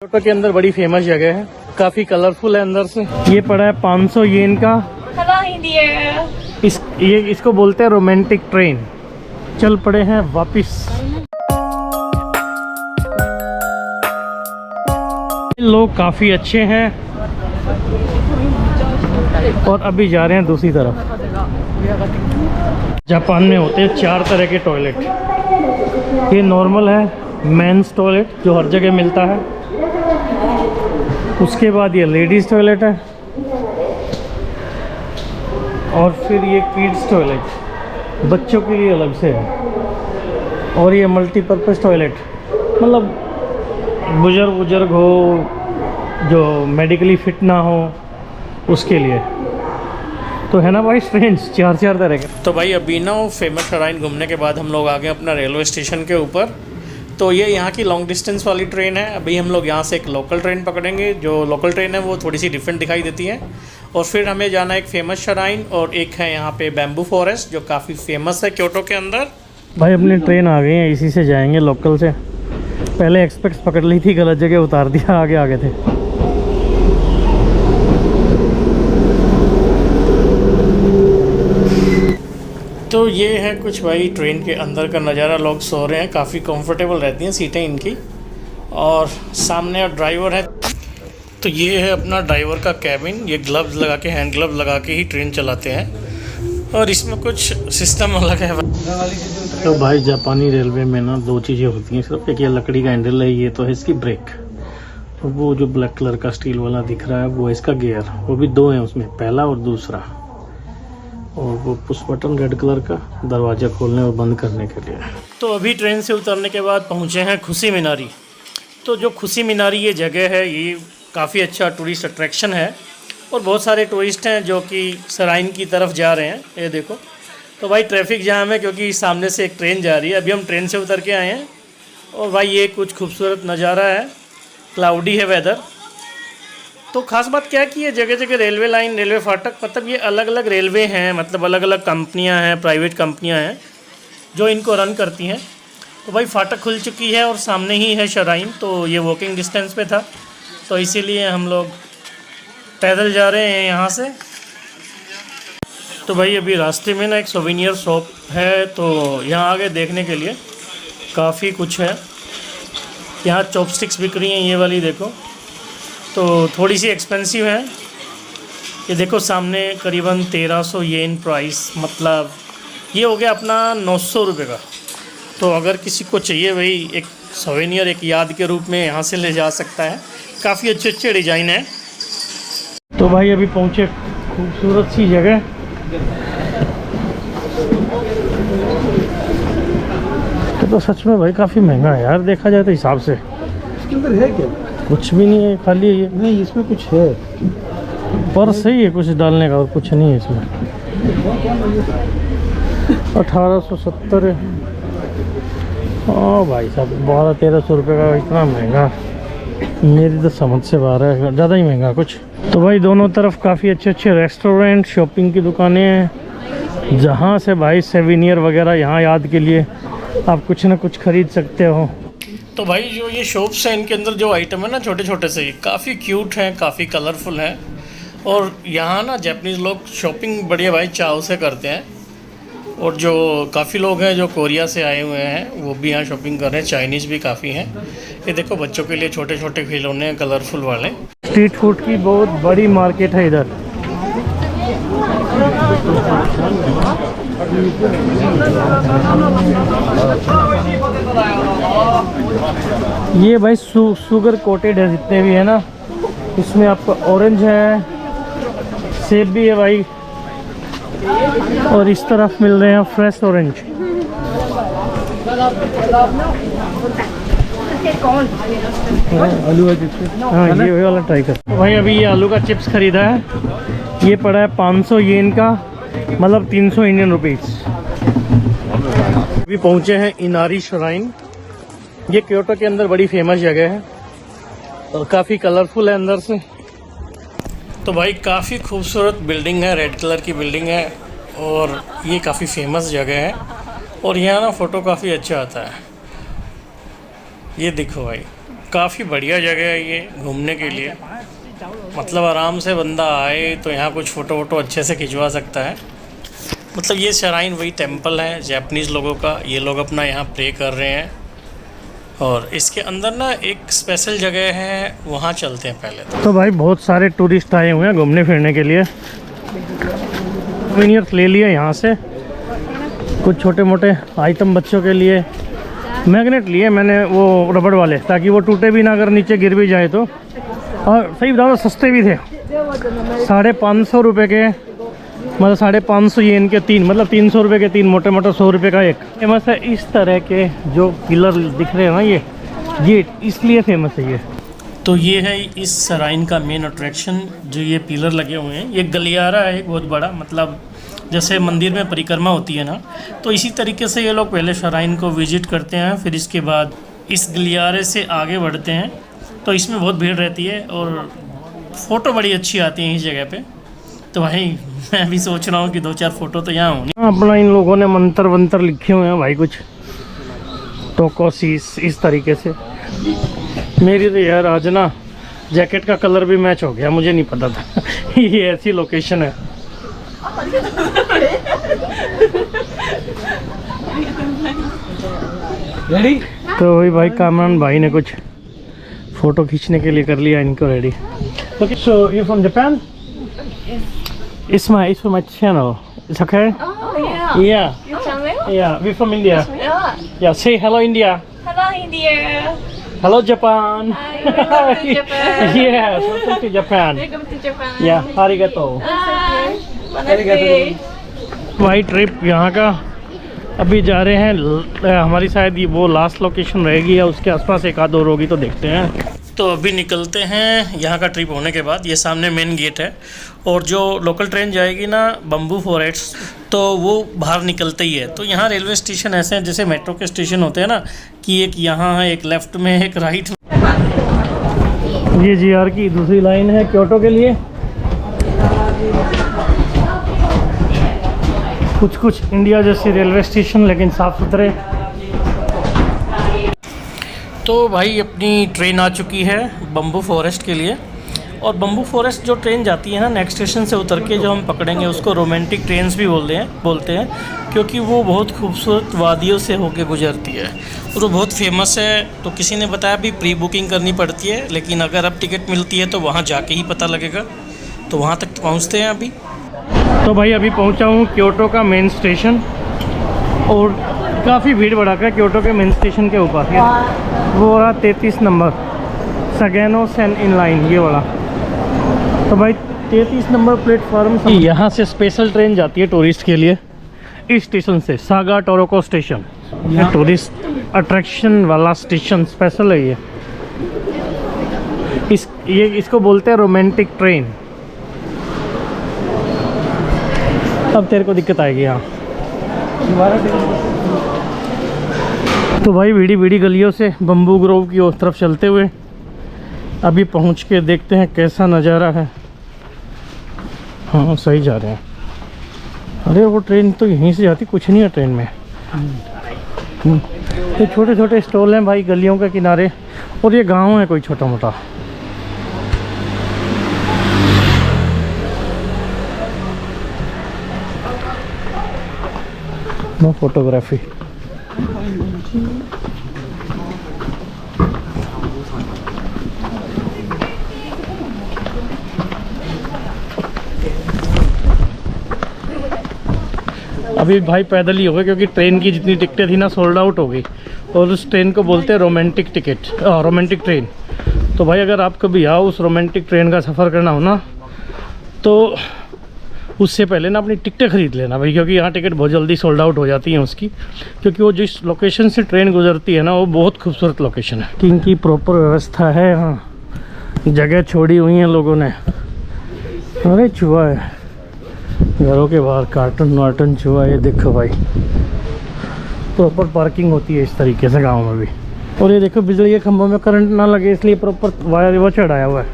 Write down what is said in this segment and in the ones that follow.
Kyoto के अंदर बड़ी फेमस जगह है, काफी कलरफुल है अंदर से। ये पड़ा है 500 येन का। इसको बोलते हैं रोमांटिक ट्रेन। चल पड़े हैं वापिस। लोग काफी अच्छे हैं और अभी जा रहे हैं दूसरी तरफ। जापान में होते हैं 4 तरह के टॉयलेट। ये नॉर्मल है, मेंस टॉयलेट जो हर जगह मिलता है। उसके बाद ये लेडीज़ टॉयलेट है और फिर ये किड्स टॉयलेट बच्चों के लिए अलग से है। और ये मल्टीपर्पज़ टॉयलेट मतलब बुजुर्ग हो जो मेडिकली फिट ना हो उसके लिए। तो है ना भाई स्ट्रेंज 4 तरह के। तो भाई अभी ना फेमस श्राइन घूमने के बाद हम लोग आ गए अपना रेलवे स्टेशन के ऊपर। तो ये यहाँ की लॉन्ग डिस्टेंस वाली ट्रेन है। अभी हम लोग यहाँ से एक लोकल ट्रेन पकड़ेंगे। जो लोकल ट्रेन है वो थोड़ी सी डिफरेंट दिखाई देती है। और फिर हमें जाना है एक फेमस श्राइन और एक है यहाँ पे बैम्बू फॉरेस्ट जो काफ़ी फेमस है क्योटो के अंदर। भाई अपनी ट्रेन आ गई है, इसी से जाएंगे लोकल से। पहले एक्सप्रेस पकड़ ली थी, गलत जगह उतार दिया, आगे थे। तो ये है कुछ भाई ट्रेन के अंदर का नज़ारा। लोग सो रहे हैं, काफ़ी कंफर्टेबल रहती हैं सीटें इनकी। और सामने ड्राइवर है। तो ये है अपना ड्राइवर का कैबिन। ये ग्लव्स लगा के, हैंड ग्लव्स लगा के ही ट्रेन चलाते हैं और इसमें कुछ सिस्टम अलग है। तो भाई जापानी रेलवे में ना 2 चीज़ें होती हैं सिर्फ। एक ये लकड़ी का हैंडल है, ये तो है इसकी ब्रेक। और वो जो ब्लैक कलर का स्टील वाला दिख रहा है वो है इसका गियर। वो भी 2 हैं उसमें, पहला और दूसरा। और वो पुश बटन रेड कलर का दरवाज़ा खोलने और बंद करने के लिए। तो अभी ट्रेन से उतरने के बाद पहुँचे हैं खुशी मीनारी। तो जो खुशी मीनारी ये जगह है ये काफ़ी अच्छा टूरिस्ट अट्रैक्शन है और बहुत सारे टूरिस्ट हैं जो कि श्राइन की तरफ जा रहे हैं। ये देखो। तो भाई ट्रैफिक जाम है क्योंकि सामने से एक ट्रेन जा रही है। अभी हम ट्रेन से उतर के आए हैं और भाई ये कुछ खूबसूरत नज़ारा है। क्लाउडी है वेदर। तो ख़ास बात क्या है कि ये जगह जगह रेलवे लाइन, रेलवे फाटक, मतलब ये अलग अलग रेलवे हैं, मतलब अलग अलग कंपनियां हैं, प्राइवेट कंपनियां हैं जो इनको रन करती हैं। तो भाई फाटक खुल चुकी है और सामने ही है श्राइन। तो ये वॉकिंग डिस्टेंस पे था तो इसीलिए हम लोग पैदल जा रहे हैं यहाँ से। तो भाई अभी रास्ते में ना एक सोवेनियर शॉप है तो यहाँ आगे देखने के लिए काफ़ी कुछ है। यहाँ चॉपस्टिक्स बिक रही हैं, ये वाली देखो। तो थोड़ी सी एक्सपेंसिव है। ये देखो सामने करीबन 1300 येन प्राइस, मतलब ये हो गया अपना 900 रुपये का। तो अगर किसी को चाहिए भाई एक सोवेनियर, एक याद के रूप में यहाँ से ले जा सकता है। काफ़ी अच्छे अच्छे डिज़ाइन है। तो भाई अभी पहुँचे खूबसूरत सी जगह। तो सच में भाई काफ़ी महंगा है यार, देखा जाए तो हिसाब से। इसके अंदर है क्या? कुछ भी नहीं है, खाली ये। नहीं, इसमें कुछ है पर सही है कुछ डालने का, और कुछ नहीं है इसमें। 1870 है। ओ भाई साहब 1200-1300 रुपये का, इतना महंगा मेरी तो समझ से बाहर है, ज़्यादा ही महंगा कुछ। तो भाई दोनों तरफ काफ़ी अच्छे अच्छे रेस्टोरेंट, शॉपिंग की दुकानें हैं जहाँ से भाई सेविनियर वगैरह यहाँ याद के लिए आप कुछ ना कुछ ख़रीद सकते हो। तो भाई जो ये शॉप्स हैं इनके अंदर जो आइटम है ना छोटे छोटे से, काफ़ी क्यूट हैं, काफ़ी कलरफुल हैं। और यहाँ ना जापानीज़ लोग शॉपिंग बढ़िया भाई चाव से करते हैं। और जो काफ़ी लोग हैं जो कोरिया से आए हुए हैं वो भी यहाँ शॉपिंग कर रहे हैं। चाइनीज़ भी काफ़ी हैं। ये देखो बच्चों के लिए छोटे छोटे खिलौने हैं कलरफुल वाले। स्ट्रीट फूड की बहुत बड़ी मार्केट है इधर। ये भाई शुगर कोटेड है जितने भी है ना। इसमें आपका ऑरेंज है, सेब भी है भाई, और इस तरफ मिल रहे हैं फ्रेश ऑरेंज। आलू का चिप्स। हाँ ये वाला ट्राई कर भाई। अभी ये आलू का चिप्स खरीदा है, ये पड़ा है 500 येन का, मतलब 300 इंडियन रुपीज़। अभी पहुँचे हैं इनारी श्राइन। ये क्योटो के अंदर बड़ी फेमस जगह है और काफ़ी कलरफुल है अंदर से। तो भाई काफ़ी खूबसूरत बिल्डिंग है, रेड कलर की बिल्डिंग है और ये काफ़ी फेमस जगह है। और यहाँ ना फ़ोटो काफ़ी अच्छा आता है। ये देखो भाई काफ़ी बढ़िया जगह है ये घूमने के लिए, मतलब आराम से बंदा आए तो यहाँ कुछ फ़ोटो वोटो अच्छे से खिंचवा सकता है। मतलब ये शराइन वही टेंपल है जैपनीज़ लोगों का, ये लोग अपना यहाँ प्रे कर रहे हैं। और इसके अंदर ना एक स्पेशल जगह है, वहाँ चलते हैं पहले। तो भाई बहुत सारे टूरिस्ट आए हुए हैं घूमने फिरने के लिए। सोवेनियर्स ले लिए यहाँ से, कुछ छोटे मोटे आइटम बच्चों के लिए। मैग्नेट लिए मैंने वो रबड़ वाले, ताकि वो टूटे भी ना अगर नीचे गिर भी जाए तो। और सही बताओ सस्ते भी थे, 550 रुपये के, मतलब 550 येन के 3, मतलब 300 रुपये के 3, मोटे मोटे 100 रुपये का एक। फेमस है इस तरह के जो पिलर दिख रहे हैं ना, ये इसलिए फेमस है ये। तो ये है इस सराइन का मेन अट्रैक्शन, जो ये पिलर लगे हुए हैं। ये गलियारा है एक बहुत बड़ा, मतलब जैसे मंदिर में परिक्रमा होती है ना, तो इसी तरीके से ये लोग पहले शराइन को विजिट करते हैं, फिर इसके बाद इस गलियारे से आगे बढ़ते हैं। तो इसमें बहुत भीड़ रहती है और फ़ोटो बड़ी अच्छी आती है इस जगह पे। तो भाई मैं भी सोच रहा हूँ कि 2-4 फ़ोटो तो यहाँ होंगी। अपना इन लोगों ने मंत्र वंत्र लिखे हुए हैं भाई, कुछ टोकोसीस इस तरीके से। मेरी तो यार आज ना जैकेट का कलर भी मैच हो गया, मुझे नहीं पता था ये ऐसी लोकेशन है। रेडी? तो वही भाई कामरान भाई ने कुछ फ़ोटो खींचने के लिए कर लिया इनको ready. Okay, so you from Japan? It's from my channel. It's okay? Oh, yeah. Yeah. Your channel? Yeah, we're from India. Yeah. Yeah, say hello India. Hello, India. Hello Japan. Hi, welcome to Japan. Yes, welcome to Japan. Welcome to Japan. Yeah, arigato. Arigato. भाई trip यहाँ का अभी जा रहे हैं, हमारी शायद ये वो लास्ट लोकेशन रहेगी या उसके आसपास एक आध और होगी, तो देखते हैं। तो अभी निकलते हैं यहाँ का ट्रिप होने के बाद। ये सामने मेन गेट है और जो लोकल ट्रेन जाएगी ना बम्बू फॉरेस्ट, तो वो बाहर निकलते ही है। तो यहाँ रेलवे स्टेशन ऐसे हैं जैसे मेट्रो के स्टेशन होते हैं ना, कि एक यहाँ है, एक लेफ़्ट में, एक राइट में। ये जीआर की दूसरी लाइन है क्योटो के लिए। कुछ इंडिया जैसे रेलवे स्टेशन, लेकिन साफ़ सुथरे। तो भाई अपनी ट्रेन आ चुकी है बम्बू फॉरेस्ट के लिए। और बम्बू फॉरेस्ट जो ट्रेन जाती है ना, नेक्स्ट स्टेशन से उतर के जो हम पकड़ेंगे उसको रोमांटिक ट्रेन्स भी बोलते हैं, क्योंकि वो बहुत खूबसूरत वादियों से होके गुजरती है और वो बहुत फेमस है। तो किसी ने बताया भी प्री बुकिंग करनी पड़ती है, लेकिन अगर अब टिकट मिलती है तो वहाँ जाके ही पता लगेगा। तो वहाँ तक पहुँचते हैं अभी। तो भाई अभी पहुँचा हूँ क्योटो का मेन स्टेशन, और काफ़ी भीड़ भड़ाका है क्योटो के मेन स्टेशन के ऊपर। वो रहा 33 नंबर सगैनो सेन इन लाइन, ये वाला। तो भाई 33 नंबर प्लेटफॉर्म से यहाँ से स्पेशल ट्रेन जाती है टूरिस्ट के लिए, इस स्टेशन से, सागा टोरोको स्टेशन। ये टूरिस्ट अट्रैक्शन वाला स्टेशन स्पेशल है ये। इसको बोलते हैं रोमांटिक ट्रेन। अब तेरे को दिक्कत आएगी यहाँ। तो भाई बीड़ी गलियों से बम्बू ग्रोव की उस तरफ चलते हुए अभी पहुँच के देखते हैं कैसा नज़ारा है। हाँ सही जा रहे हैं। अरे वो ट्रेन तो यहीं से जाती, कुछ नहीं है ट्रेन में। ये छोटे छोटे स्टॉल हैं भाई गलियों के किनारे, और ये गांव है कोई छोटा मोटा। No photography. अभी भाई पैदल ही हो गए, क्योंकि ट्रेन की जितनी टिकटें थी ना सोल्ड आउट हो गई। और उस ट्रेन को बोलते हैं रोमांटिक रोमांटिक ट्रेन। तो भाई अगर आप कभी आओ उस रोमांटिक ट्रेन का सफ़र करना हो ना, तो उससे पहले ना अपनी टिकटें ख़रीद लेना भाई, क्योंकि यहाँ टिकट बहुत जल्दी सोल्ड आउट हो जाती हैं उसकी। क्योंकि वो जिस लोकेशन से ट्रेन गुजरती है ना, वो बहुत खूबसूरत लोकेशन है। कि इनकी प्रॉपर व्यवस्था है यहाँ, जगह छोड़ी हुई हैं लोगों ने। अरे चूहा है घरों के बाहर, कार्टन वार्टन चूहा, ये देखो भाई। प्रॉपर पार्किंग होती है इस तरीके से गाँव में भी। और ये देखो बिजली के खंभों में करंट ना लगे इसलिए प्रॉपर वायर वो चढ़ाया हुआ है।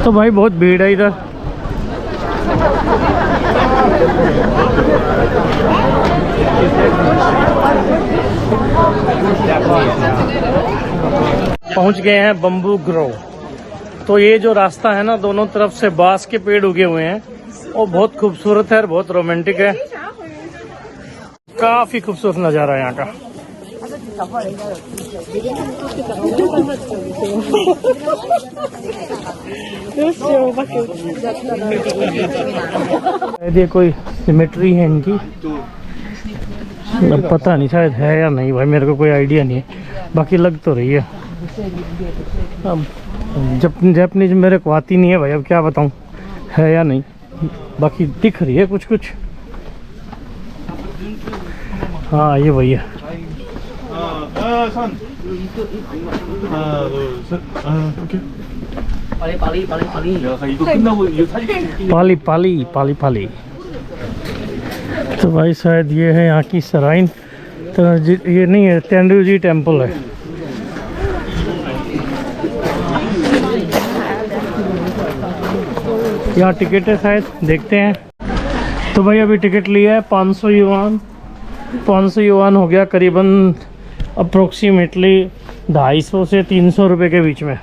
तो भाई बहुत भीड़ है इधर। पहुंच गए हैं बम्बू ग्रोव। तो ये जो रास्ता है ना, दोनों तरफ से बांस के पेड़ उगे हुए हैं और बहुत खूबसूरत है और बहुत रोमांटिक है। काफी खूबसूरत नज़ारा है यहाँ का। ये कोई सिमेट्री है इनकी, अब पता नहीं शायद है या नहीं भाई, मेरे को कोई आइडिया नहीं है, बाकी लग तो रही है। अब जापानीज मेरे को आती नहीं है भाई, अब क्या बताऊं है या नहीं, बाकी दिख रही है कुछ कुछ। हाँ ये वही है। पाली। तो भाई शायद ये है यहाँ की सराइन, तो ये नहीं है, तेंदुजी टेम्पल है। यहाँ टिकट है शायद, देखते हैं। तो भाई अभी टिकट लिया है 500 युआन। 500 युआन हो गया करीबन अप्रोक्सीमेटली 250 से 300 रुपये के बीच में,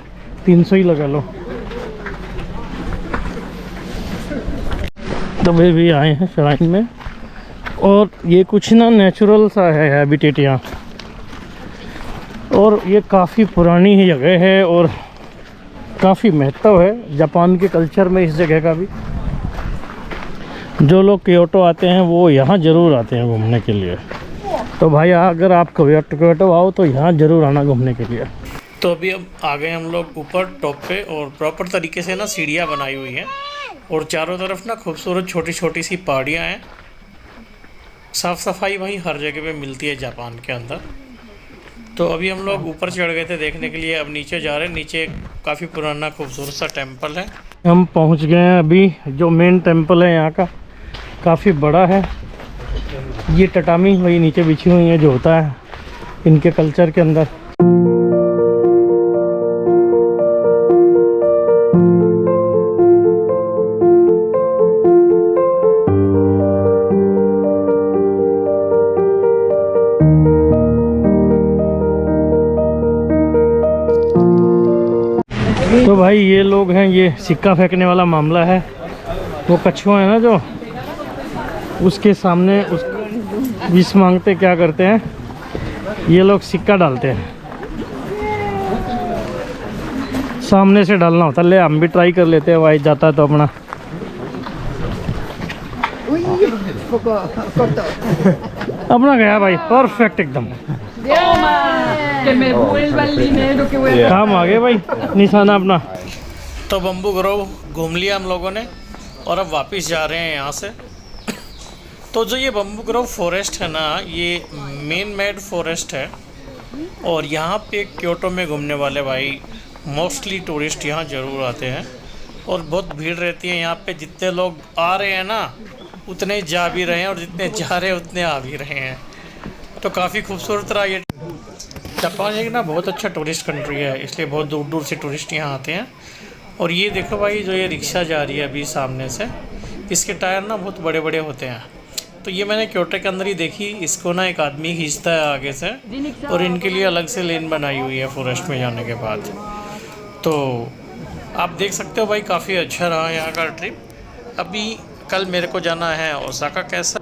300 ही लगा लो। तो भाई भी आए हैं श्राइन में, और ये कुछ ना नेचुरल सा है हैबिटेट यहाँ, और ये काफ़ी पुरानी ही जगह है और काफ़ी महत्व है जापान के कल्चर में इस जगह का भी। जो लोग क्योटो आते हैं वो यहाँ ज़रूर आते हैं घूमने के लिए। तो भाई अगर आप क्योटो आओ तो यहाँ ज़रूर आना घूमने के लिए। तो अभी अब आ गए हम लोग ऊपर टॉप पे, और प्रॉपर तरीके से ना सीढ़ियाँ बनाई हुई हैं और चारों तरफ ना खूबसूरत छोटी छोटी सी पहाड़ियाँ हैं। साफ़ सफाई भाई हर जगह पे मिलती है जापान के अंदर। तो अभी हम लोग ऊपर चढ़ गए थे देखने के लिए, अब नीचे जा रहे हैं। नीचे काफ़ी पुराना खूबसूरत सा टेम्पल है। हम पहुंच गए हैं अभी, जो मेन टेम्पल है यहाँ का काफ़ी बड़ा है। ये टटामी वही नीचे बिछी हुई है जो होता है इनके कल्चर के अंदर। तो भाई ये लोग हैं, ये सिक्का फेंकने वाला मामला है। वो कछुआ है ना जो, उसके सामने उस विष मांगते क्या करते हैं ये लोग, सिक्का डालते हैं। सामने से डालना होता है। ले हम भी ट्राई कर लेते हैं भाई, जाता है तो अपना। अपना गया भाई, परफेक्ट एकदम। काम आ गए भाई, निशाना अपना। तो बम्बू ग्रोव घूम लिया हम लोगों ने और अब वापस जा रहे हैं यहाँ से। तो जो ये बम्बू ग्रोव फॉरेस्ट है ना, ये मेन मेड फॉरेस्ट है, और यहाँ पे क्योटो में घूमने वाले भाई मोस्टली टूरिस्ट यहाँ ज़रूर आते हैं, और बहुत भीड़ रहती है यहाँ पे। जितने लोग आ रहे हैं ना उतने जा भी रहे हैं, और जितने जा रहे हैं उतने आ भी रहे हैं। तो काफ़ी खूबसूरत रहा ये। जापान एक ना बहुत अच्छा टूरिस्ट कंट्री है, इसलिए बहुत दूर दूर से टूरिस्ट यहाँ आते हैं। और ये देखो भाई, जो ये रिक्शा जा रही है अभी सामने से, इसके टायर ना बहुत बड़े बड़े होते हैं। तो ये मैंने क्योटो के अंदर ही देखी, इसको ना एक आदमी खींचता है आगे से, और इनके लिए अलग से लेन बनाई हुई है फॉरेस्ट में जाने के बाद। तो आप देख सकते हो भाई, काफ़ी अच्छा रहा यहाँ का ट्रिप। अभी कल मेरे को जाना है ओसाका। कैसा